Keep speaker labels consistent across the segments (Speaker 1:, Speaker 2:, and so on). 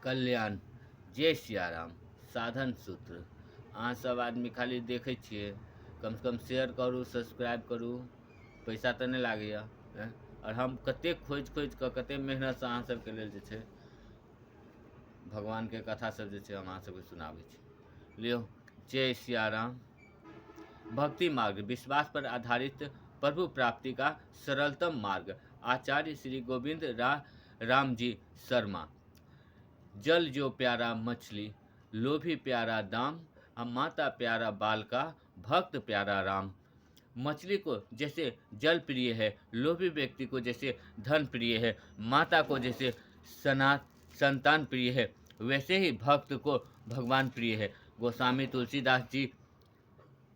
Speaker 1: कल्याण। जय सियाराम। साधन सूत्र। अहाँ सब आदमी खाली देखै छियै, कम से कम शेयर करू, सब्सक्राइब करू, पैसा तऽ नहि लागैए। और हम कतेक खोजि कऽ कतेक मेहनतसँ अहाँ सबके लेल जे छै भगवानके कथा सब जे छै हम अहाँ सबके सुनाबै छी। लियौ, जय सियाराम। भक्ति मार्ग, विश्वास पर आधारित प्रभु प्राप्ति का सरलतम मार्ग। आचार्य श्री गोविंद राम जी शर्मा। जल जो प्यारा मछली, लोभी प्यारा दाम, माता प्यारा बाल का, भक्त प्यारा राम। मछली को जैसे जल प्रिय है, लोभी व्यक्ति को जैसे धन प्रिय है, माता को जैसे संतान प्रिय है, वैसे ही भक्त को भगवान प्रिय है। गोस्वामी तुलसीदास जी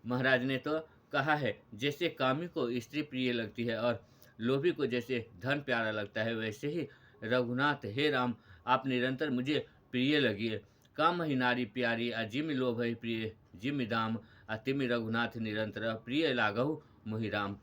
Speaker 1: महाराज ने तो कहा है, जैसे कामी को स्त्री प्रिय लगती है और लोभी को जैसे धन प्यारा लगता है, वैसे ही रघुनाथ हे राम आप निरंतर मुझे प्रिय लगिए। काम ही नारी प्यारी, जिमि लोभ ही प्रिय, जिमि दाम, तिमि रघुनाथ निरंतर, प्रिय लागहु मोहि राम।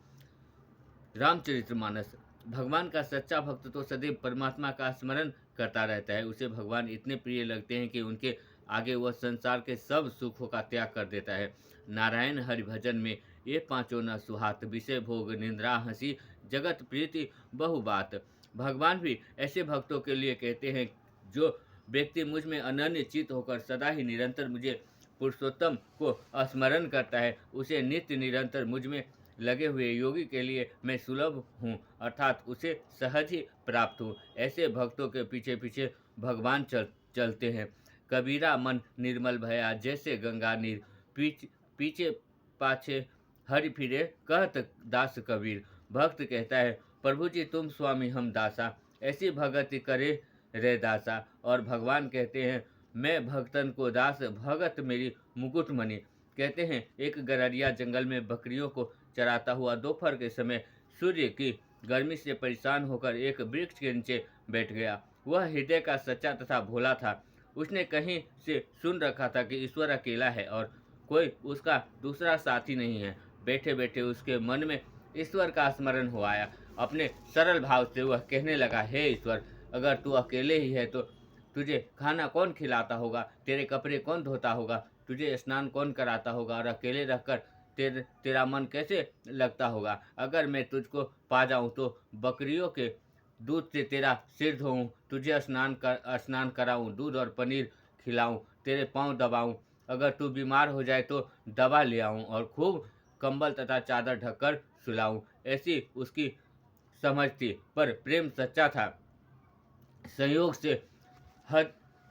Speaker 1: रामचरितमानस। भगवान का सच्चा भक्त तो सदैव परमात्मा का स्मरण करता रहता है। उसे भगवान इतने प्रिय लगते हैं कि उनके आगे वह संसार के सब सुखों का त्याग कर देता है। नारायण हरि भजन में ये पांचों न सुहात, विषय भोग निंद्रा हंसी, जगत प्रीति बहु बात। भगवान भी ऐसे भक्तों के लिए कहते हैं, जो व्यक्ति मुझ में अनन्य चित होकर सदा ही निरंतर मुझे पुरुषोत्तम को स्मरण करता है, उसे नित्य निरंतर मुझ में लगे हुए योगी के लिए मैं सुलभ हूँ, अर्थात उसे सहज ही प्राप्त हूँ। ऐसे भक्तों के पीछे पीछे भगवान चलते हैं। कबीरा मन निर्मल भया, जैसे गंगा नीर, पीछे पाछे हरि फिरे, कहत दास कबीर। भक्त कहता है, प्रभु जी तुम स्वामी हम दासा, ऐसी भगति करे रे दासा। और भगवान कहते हैं, मैं भक्तन को दास, भगत मेरी मुकुटमणि। कहते हैं, एक गररिया जंगल में बकरियों को चराता हुआ दोपहर के समय सूर्य की गर्मी से परेशान होकर एक वृक्ष के नीचे बैठ गया। वह हृदय का सच्चा तथा भोला था। उसने कहीं से सुन रखा था कि ईश्वर अकेला है और कोई उसका दूसरा साथी नहीं है। बैठे बैठे उसके मन में ईश्वर का स्मरण हो आया। अपने सरल भाव से वह कहने लगा, हे ईश्वर, अगर तू अकेले ही है तो तुझे खाना कौन खिलाता होगा, तेरे कपड़े कौन धोता होगा, तुझे स्नान कौन कराता होगा, और अकेले रहकर तेरा मन कैसे लगता होगा। अगर मैं तुझको पा जाऊं तो बकरियों के दूध से तेरा सिर धोऊं, तुझे स्नान कराऊं, दूध और पनीर खिलाऊं, तेरे पाँव दबाऊं, अगर तू बीमार हो जाए तो दवा ले आऊं और खूब कंबल तथा चादर ढककर सुलाऊं। ऐसी उसकी समझ थी, पर प्रेम सच्चा था। संयोग से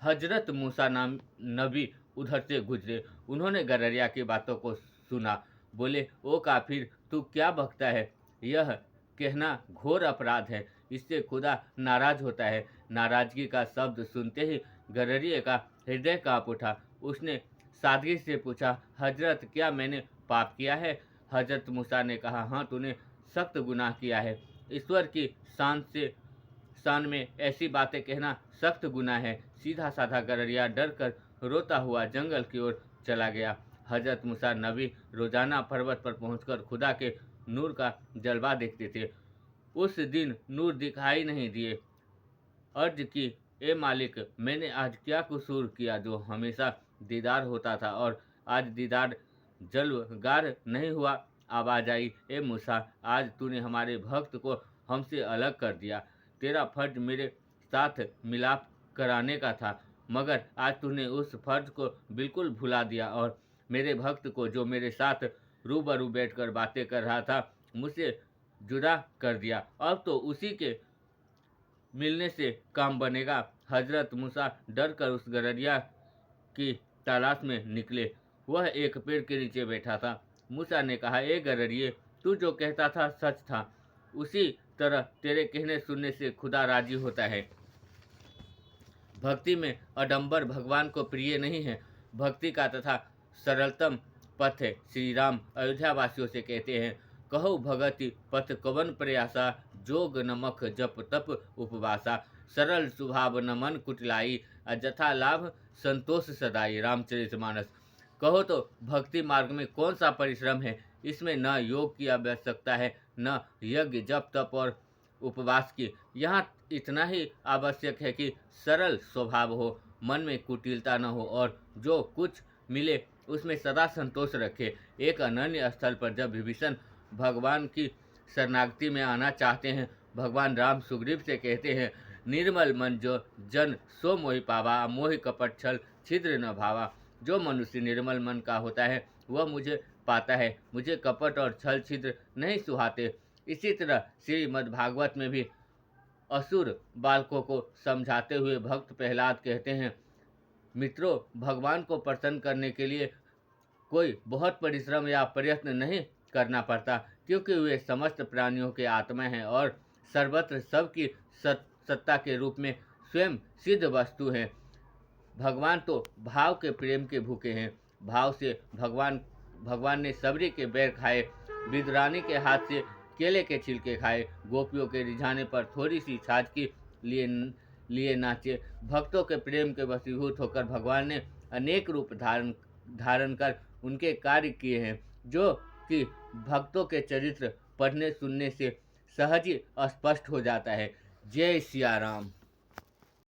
Speaker 1: हजरत मूसा नाम नबी उधर से गुजरे। उन्होंने गररिया की बातों को सुना। बोले, ओ काफिर, तू क्या बकता है? यह कहना घोर अपराध है, इससे खुदा नाराज होता है। नाराजगी का शब्द सुनते ही गररिये का हृदय कांप उठा। उसने सादगी से पूछा, हजरत, क्या मैंने पाप किया है? हजरत मूसा ने कहा, हाँ, तूने सख्त गुनाह किया है। ईश्वर की शान में ऐसी बातें कहना सख्त गुनाह है। सीधा साधा गररिया डर कर रोता हुआ जंगल की ओर चला गया। हजरत मूसा नबी रोजाना पर्वत पर पहुंचकर खुदा के नूर का जलवा देखते थे। उस दिन नूर दिखाई नहीं दिए। अर्ज की, ए मालिक, मैंने आज क्या कसूर किया जो हमेशा दीदार होता था और आज दीदार जलगार नहीं हुआ? आवाज आई, ए मूसा, आज तूने हमारे भक्त को हमसे अलग कर दिया। तेरा फर्ज मेरे साथ मिलाप कराने का था, मगर आज तूने उस फर्ज को बिल्कुल भुला दिया और मेरे भक्त को, जो मेरे साथ रूबरू बैठकर बातें कर रहा था, मुझसे जुदा कर दिया। अब तो उसी के मिलने से काम बनेगा। हजरत मूसा डर कर उस गररिया की तलाश में निकले। वह एक पेड़ के नीचे बैठा था। मूसा ने कहा, ए गररिये, तू जो कहता था सच था। उसी तरह तेरे कहने सुनने से खुदा राजी होता है। भक्ति में अडंबर भगवान को प्रिय नहीं है। भक्ति का तथा सरलतम पथ है। श्री राम अयोध्या वासियों से कहते हैं, कहो भगति पथ कवन प्रयासा, जोग नमक जप तप उपवासा, सरल स्वभाव न मन कुटिलाई, अजथा लाभ संतोष सदाई। रामचरितमानस। कहो तो भक्ति मार्ग में कौन सा परिश्रम है? इसमें न योग की आवश्यकता है, न यज्ञ जप तप और उपवास की। यहाँ इतना ही आवश्यक है कि सरल स्वभाव हो, मन में कुटिलता न हो और जो कुछ मिले उसमें सदा संतोष रखे। एक अनन्य स्थल पर जब विभीषण भगवान की शरणागति में आना चाहते हैं, भगवान राम सुग्रीव से कहते हैं, निर्मल मन जो जन सो मोहि पावा, मोहि कपट छल छिद्र न भावा। जो मनुष्य निर्मल मन का होता है वह मुझे पाता है, मुझे कपट और छल छिद्र नहीं सुहाते। इसी तरह श्रीमद् भागवत में भी असुर बालकों को समझाते हुए भक्त प्रहलाद कहते हैं, मित्रों, भगवान को प्रसन्न करने के लिए कोई बहुत परिश्रम या प्रयत्न नहीं करना पड़ता, क्योंकि वे समस्त प्राणियों के आत्मा हैं और सर्वत्र सबकी सत्ता के रूप में स्वयं सिद्ध वस्तु हैं। भगवान तो भाव के प्रेम के भूखे हैं। भाव से भगवान ने सबरी के बैर खाए, विदुरानी के हाथ से केले के छिलके खाए, गोपियों के रिझाने पर थोड़ी सी छाछ के लिए नाचे। भक्तों के प्रेम के वशीभूत होकर भगवान ने अनेक रूप धारण कर उनके कार्य किए हैं, जो कि भक्तों के चरित्र पढ़ने सुनने से सहज ही स्पष्ट हो जाता है। जय सिया राम।